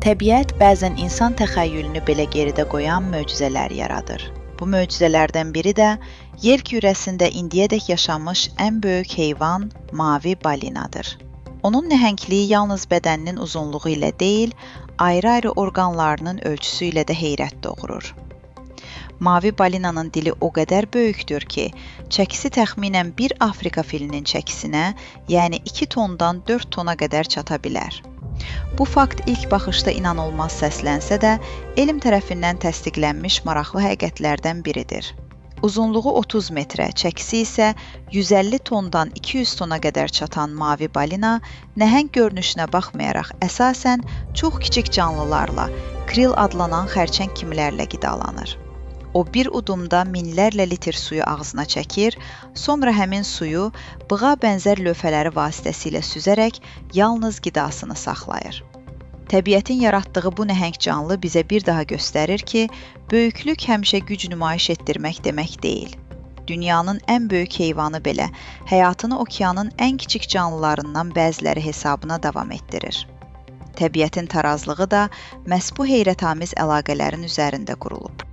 Təbiət bəzən insan təxəyyülünü belə geridə qoyan möcüzələr yaradır. Bu möcüzələrdən biri də yer kürəsində indiyədək yaşamış ən böyük heyvan mavi balinadır. Onun nəhəngliyi yalnız bədəninin uzunluğu ilə deyil, ayrı-ayrı orqanlarının ölçüsü ilə də heyrət doğurur. Mavi balinanın dili o qədər böyükdür ki, çəkisi təxminən bir Afrika filinin çəkisinə, yəni 2 tondan 4 tona qədər çata bilər. Bu fakt ilk baxışda inanılmaz səslənsə də, elm tərəfindən təsdiqlənmiş maraqlı həqiqətlərdən biridir. Uzunluğu 30 metrə, çəkisi isə 150 tondan 200 tona qədər çatan mavi balina, nəhəng görünüşünə baxmayaraq əsasən çox kiçik canlılarla, kril adlanan xərçəng kimilərlə qidalanır. O bir udumda minlərlə litr suyu ağzına çəkir, sonra həmin suyu bığa bənzər lövhələri vasitəsilə süzərək yalnız qidasını saxlayır. Təbiətin yaratdığı bu nəhəng canlı bizə bir daha göstərir ki, böyüklük həmişə güc nümayiş etdirmək demək deyil. Dünyanın ən böyük heyvanı belə həyatını okeanın ən kiçik canlılarından bəziləri hesabına davam etdirir. Təbiətin tarazlığı da məhz bu heyrətamiz əlaqələrin üzərində qurulub.